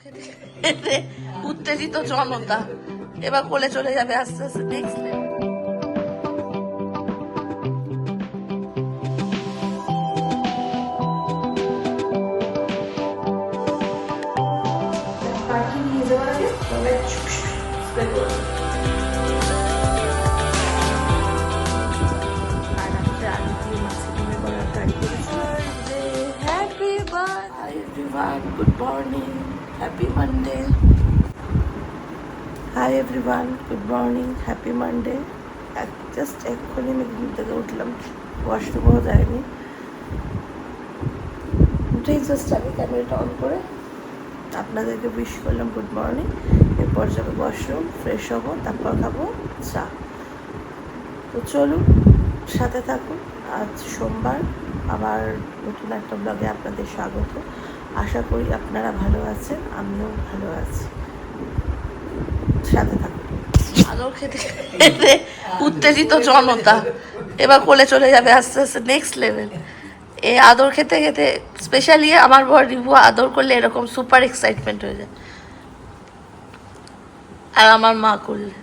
খেতে উত্তেজিত জনতা এবার কোলে চলে যাবে আস্তে আস্তে নেক্সট লেভেল। পার্কিং নিয়ে যাওয়ার আগে সবাই স্প্রে করে Good morning, happy Monday. Hi everyone, good morning, happy Monday. Just এক্ষুনি আমি ঘুম থেকে উঠলাম, ওয়াশরুমও যায়নি, উঠেই জাস্ট আমি ক্যামেরাটা অন করে আপনাদেরকে উইশ করলাম গুড মর্নিং। এরপর যাবো ওয়াশরুম, ফ্রেশ হবো, তারপর খাবো চা। তো চলুন সাথে থাকুন। আজ সোমবার, আবার নতুন একটা ব্লগে আপনাদের স্বাগত। আশা করি আপনারা ভালো আছেন, আমিও ভালো আছি। সাথে থাকুন। আদর খেতে খেতে উত্তেজিত জনতা এবার কোলে চলে যাবে আস্তে আস্তে নেক্সট লেভেল। এই আদর খেতে খেতে স্পেশালি আমার বর রিভু আদর করলে এরকম সুপার এক্সাইটমেন্ট হয়ে যায়, আর আমার মা করলে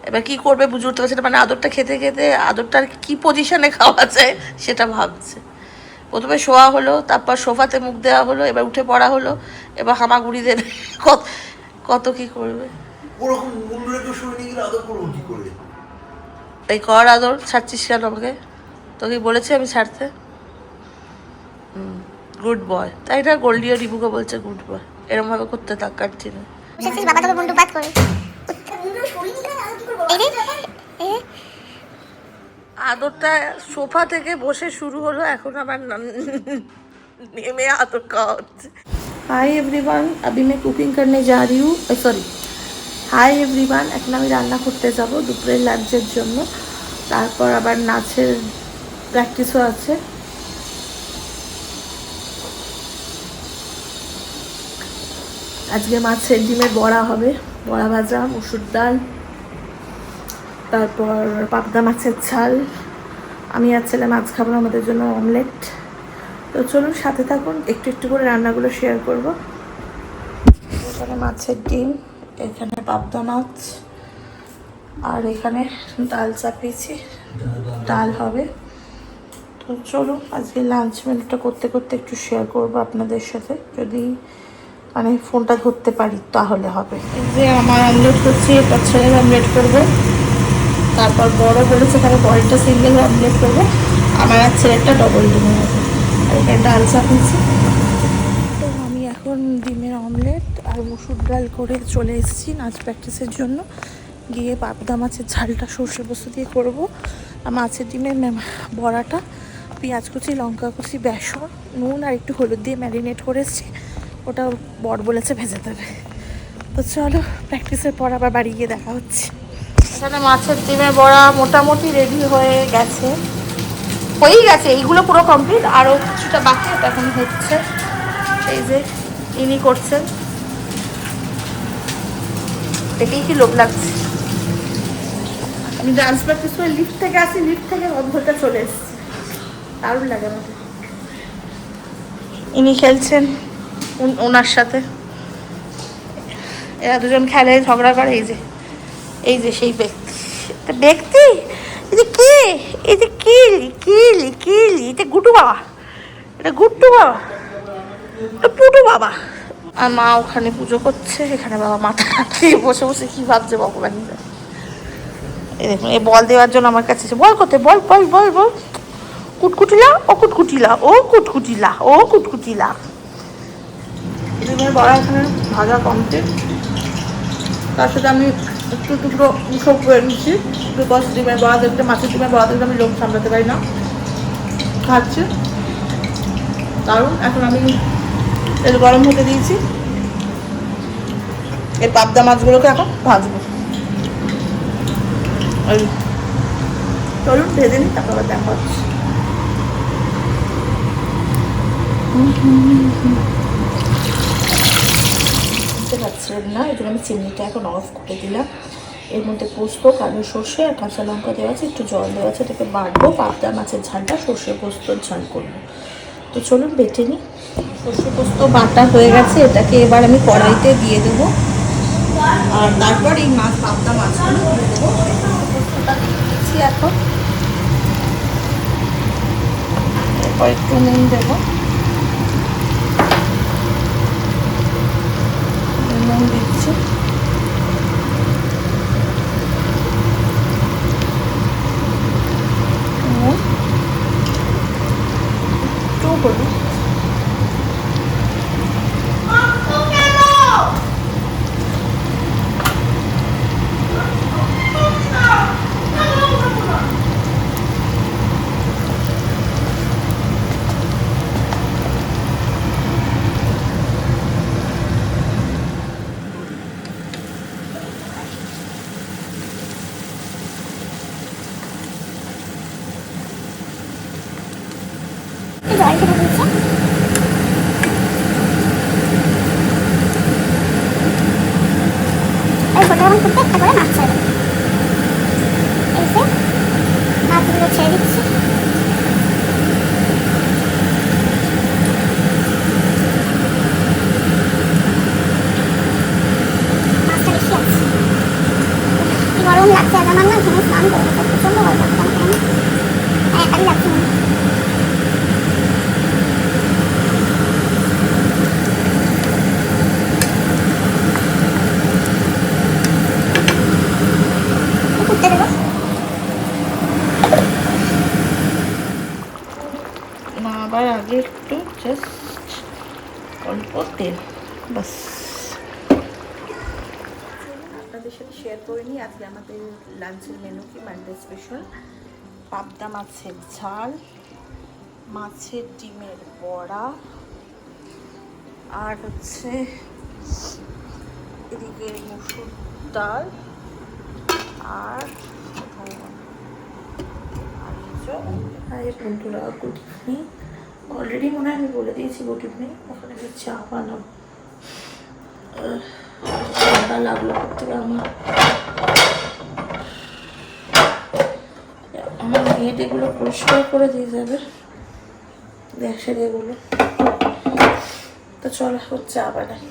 এবার কি করবে বুঝে উঠতে পারছে না। মানে আদরটা খেতে খেতে আদরটার কি পজিশনে খাওয়া যায় সেটা ভাবছে। প্রথমে শোয়া হলো, তারপর সোফাতে মুখ দেওয়া হলো, এবার উঠে পড়া হলো, এবার হামাগুড়ি দেবে, কত কি করবে। ওরকম মুন্ডু রেখে শুয়ে নিয়ে গেলে আদর করবো কি করে? এই কর আদর, ছাড়ছিস কেন আমাকে? তোকে বলেছি আমি ছাড়তে? গুড বয়, তাই না? গোল্ডিও রিভুকে বলছে গুড বয়, এরকম ভাবে করতে থাক, কাটছি না। বাবা তোকে মুন্ডু বাদ করে আদরটা সোফা থেকে বসে শুরু হলো, এখন আবার নেমে আদর খাওয়া হচ্ছে। हाय एवरीवन, अभी मैं कुकिंग करने जा रही हूँ। सॉरी, हाय एवरीवन, এখন আমি রান্না করতে যাব দুপুরের লাঞ্চের জন্য। তারপর আবার নাচের প্র্যাকটিসও আছে। আজকে মাছের ডিমের বড়া হবে, বড়া ভাজা, মুসুর ডাল, তারপর পাবদা মাছের ঝাল। আমি আর ছেলে মাছ খাবো না, আমাদের জন্য অমলেট। তো চলুন সাথে থাকুন, একটু একটু করে রান্নাগুলো শেয়ার করব। এখানে মাছের ডিম, এখানে পাবদা মাছ, আর এখানে ডাল চাপিয়েছি, ডাল হবে। তো চলুন আজকে লাঞ্চ মেনুটা করতে করতে একটু শেয়ার করব আপনাদের সাথে, যদি মানে ফোনটা ধরতে পারি তাহলে হবে। এই যে আমার অমলেট করছি, এটা ছেলের অমলেট করবে, তারপর বড় বলেছে তাহলে বড়টা সিঙ্গেল অমলেট করবে, আমার আর ছেলেটা ডবল ডিম হবে। আর এখানে ডাল চাপিয়েছি। তো আমি এখন ডিমের অমলেট আর মুসুর ডাল করে চলে এসেছি নাচ প্র্যাকটিসের জন্য। গিয়ে পাবদা মাছের ঝালটা সর্ষে পোস্ত দিয়ে করবো, আর মাছের ডিমের বড়াটা পেঁয়াজ কুচি, লঙ্কা কুচি, বেসন, নুন আর একটু হলুদ দিয়ে ম্যারিনেট করে এসেছি, ওটা বর বলেছে ভেজে দেবে। তো চলো প্র্যাকটিসের পর আবার বাড়ি গিয়ে দেখা হচ্ছে। এখানে মাছের ডিমের বড়া মোটামুটি রেডি হয়ে গেছে, হয়েই গেছে, এইগুলো পুরো কমপ্লিট, আরও কিছুটা বাকি, ওটা এখন হচ্ছে। এই যে ইনি করছেন, দেখেই কি লোভ লাগছে। আমি ডান্স প্র্যাকটিস করে লিফট থেকে আসি, লিফট থেকে অদ্ভুতটা চলে এসেছি, দারুণ লাগে আমাকে। ইনি খেলছেন ওনার সাথে, এরা দুজন খেলে, ঝগড়া করে। এই যে সেই ব্যক্তি, এই যে কে, এই যে কিলি কিলি কিলি, এটা গুটু বাবা, এটা গুট্টু বাবা, এটা পুটু বাবা। আর মা ওখানে পুজো করছে, এখানে বাবা মাথা দিয়ে বসে বসে কি ভাবছে ভগবান। এই দেখুন, এই বল দেওয়ার জন্য আমার কাছে বল করতে, বল বল বল বল, কুটকুটিলা ও কুটকুটিলা ও কুটকুটিলা ও কুটকুটিলা। ডিমের বড়া এখানে ভাজা কমপ্লিট, তার সাথে আমি একটু টুকরো সব করে নিচ্ছি, বিকজ ডিমের বড়া দেখতে, মাছের ডিমের বড়া দেখতে আমি লোক সামলাতে পারি না, খাচ্ছি কারণ। এখন আমি তেল গরম হতে দিয়েছি, এই পাবদা মাছগুলোকে এখন ভাজবো। ওই চলুন ভেজে নিই, তারপর আবার দেখা হচ্ছে। বুঝতে পারছিলাম না, এই জন্য আমি চিমনিটা এখন অফ করে দিলাম। এর মধ্যে পোস্ত, কালো সর্ষে আর কাঁচা লঙ্কা দেওয়া আছে, একটু জল দেওয়া আছে, এটাকে বাটবো, পাবদা মাছের ঝালটা সর্ষে পোস্তর ঝাল করবো। তো চলুন বেটে নিই। শস্য পোস্ত বাটা হয়ে গেছে, এটাকে এবার আমি কড়াইতে দিয়ে দেবো, আর তারপর এই পাবদা মাছগুলো দিয়ে দেবো। পোস্তটা দিয়ে দিচ্ছি এখন, এরপর একটু নুন দেবো, নুন দিচ্ছি, নুন একটু হলুদ, জল খেতে দিচ্ছে। এই ফটো যখন ফুটবে একটা করে মাছ ছেড়ে দেবে। এই যে মাছগুলো ছেড়ে দিচ্ছি। মাছটা বেশি আছে, কি গরম লাগছে। আজ আমার না ঘেমে স্নান করে প্রচন্ড গরম লাগছে আমার, আর একাই লাগছে না। ফুটতে দেবো। না আবার আগে একটু জাস্ট অল্প তেল, বাস। আপনাদের সাথে শেয়ার করে নিই আজকে আমাদের লাঞ্চের মেনু কি। মানডে স্পেশাল পাবদা মাছের ঝাল, মাছের ডিমের বড়া, আর হচ্ছে এদিকে মসুর ডাল, আর হাই বন্ধুরা, গুড ইভিনিং। অলরেডি মনে হয় আমি বলে দিয়েছি গুড ইভিনিং। ওখানে আমি চা বানাবো, ঠান্ডা লাগলো থেকে আমার মেয়েট এগুলো পরিষ্কার করে দিয়ে যাবে, গ্যাসের এগুলো। তো চলো চা বানাই।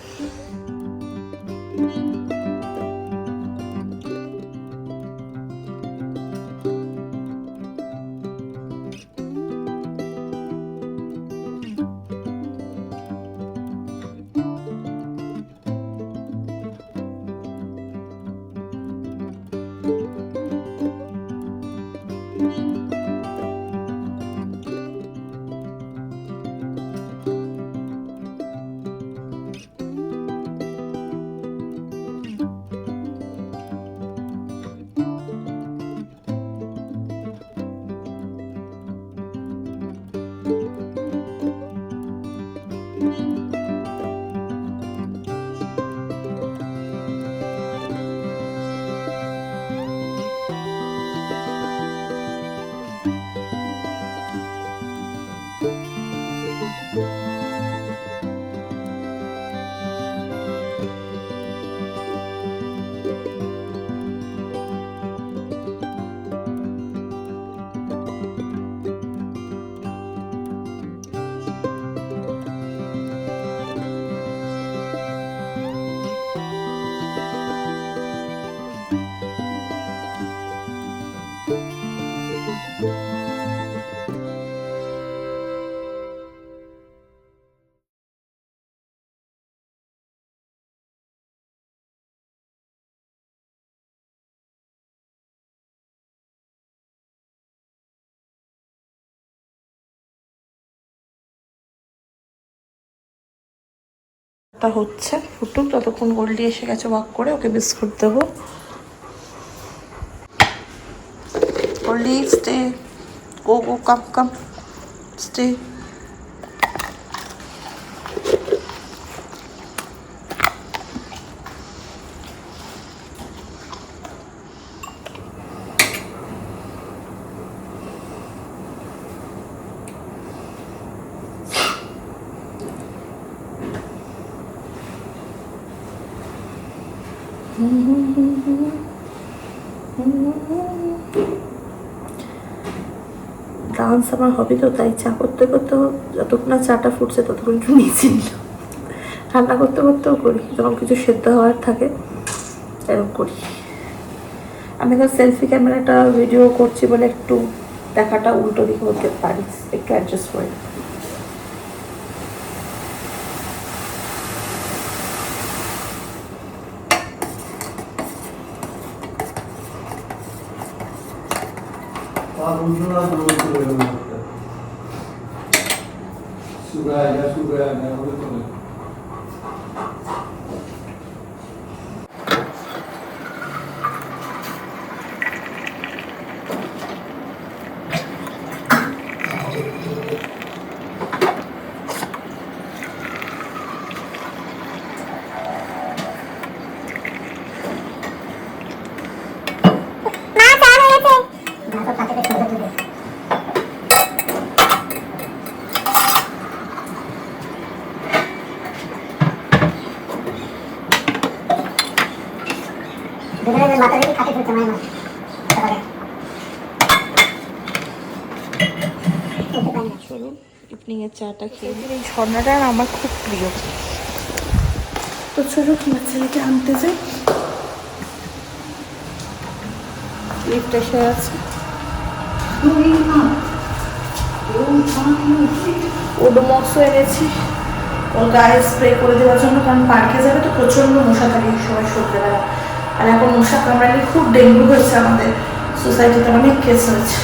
তা হচ্ছে ফুটুক, ততক্ষণ গোল্ডি এসে গেছে ওয়াক করে, ওকে বিস্কুট দেবো। গোল্ডি স্টে, গো গো কাম কাম স্টে। ডান্স আমার হবি, তো তাই চা করতে করতেও যতক্ষণ না চাটা ফুটছে ততক্ষণ একটু নিচে নিল। রান্না করতে করতেও করি, যখন কিছু সেদ্ধ হওয়ার থাকে এরকম করি। আমি এখন সেলফি ক্যামেরাটা ভিডিও করছি বলে একটু দেখাটা উল্টো দিকে হতে পারি, একটু অ্যাডজাস্ট করে। মা চা হয়েছে। মাথা দেখে খাতে ফেলতে হয় না। চলুন ইভিনিংয়ের চাটা খেয়ে এই ঝর্ণাটা আমার খুব প্রিয়। তো চলুন বাচ্চাটাকে আনতে যাই, লিফট এসে আছে। ওডোমক্সও এনেছি ওর গায়ে স্প্রে করে দেওয়ার জন্য, কারণ পার্কে যাবে তো প্রচণ্ড মশা থাকে এই সময় সন্ধ্যেবেলা। আর এখন মশা কামড়ালে খুব ডেঙ্গু হয়েছে, আমাদের সোসাইটিতে অনেক কেস হয়েছে,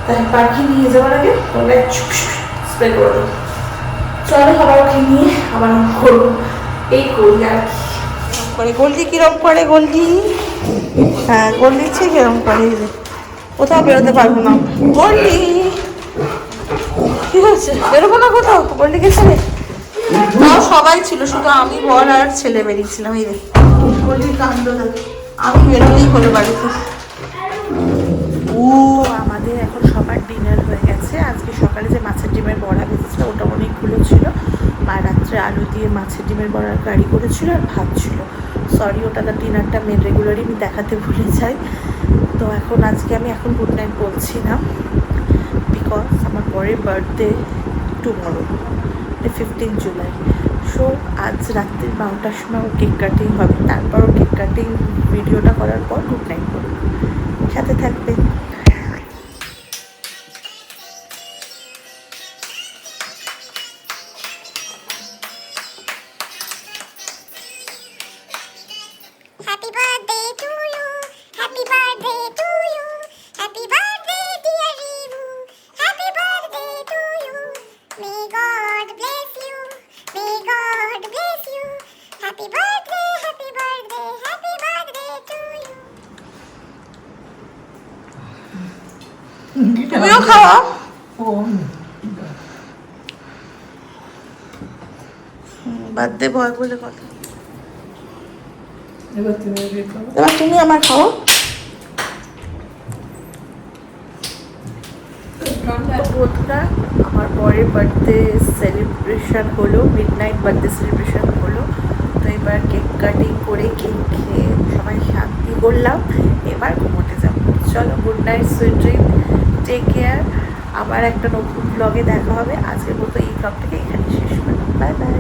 তাই পার্কে নিয়ে যাওয়ার আগে ওর গায়ে স্প্রে করে দেবো। চলো আবার ওকে নিয়ে আবার করবো, এই করি আর কি করে। গোল্ডি কিরম করে গোল্ডি? হ্যাঁ গোল্ডি ছে কিরম করে, কোথাও বেরোতে পারবো না। গোল্ডি কি হচ্ছে, বেরোবো না কোথাও? গোল্ডিকে ছেলে তাও সবাই ছিল, শুধু আমি বল আর ছেলে বেরিয়েছিলাম। এই রে গোল্ডির কাণ্ড থাকে, আমি বেরোলেই হলো বাড়িতে। আমাদের এখন সবার ডিনার হয়ে গেছে। আজকে সকালে যে মাছের ডিমের বড়া ভেজেছিল ওটা অনেকগুলো ছিল, আর রাত্রে আলু দিয়ে মাছের ডিমের বড়ার কারি করেছিল আর ভাত ছিল। সরি ওটা ডিনারটা মেন রেগুলারই আমি দেখাতে ভুলে যাই। তো এখন আজকে আমি এখন গুড নাইট বলছি না, বিকজ আমার পরের বার্থডে টুমরো 15 জুলাই। সো আজ রাত্রি 12টার সময় ওর কেক কাটিং হবে, তারপর ওর কেক কাটিং ভিডিওটা করার পর গুড নাইট করবো। সাথে থাকবে। Happy birthday to you. Happy birthday to you. Happy birthday dear Rivu. Happy birthday to you. May God bless you. May God bless you. Happy birthday, happy birthday, happy birthday to you. তুমিও খাওয়া। Birthday boy বলে কথা। এবার তুমি আমার খাও। বন্ধুরা আমার পরের বার্থডে সেলিব্রেশন হলো, মিড নাইট বার্থডে সেলিব্রেশন হলো। তো এবার কেক কাটিং করে কেক খেয়ে সবাই শান্তি করলাম, এবার ঘুমোতে যাবো। চলো good night, sweet dream, take care. আবার একটা নতুন ব্লগে দেখা হবে। আজকের মতো এই ব্লগটাকে এখানে শেষ করলাম। Bye bye.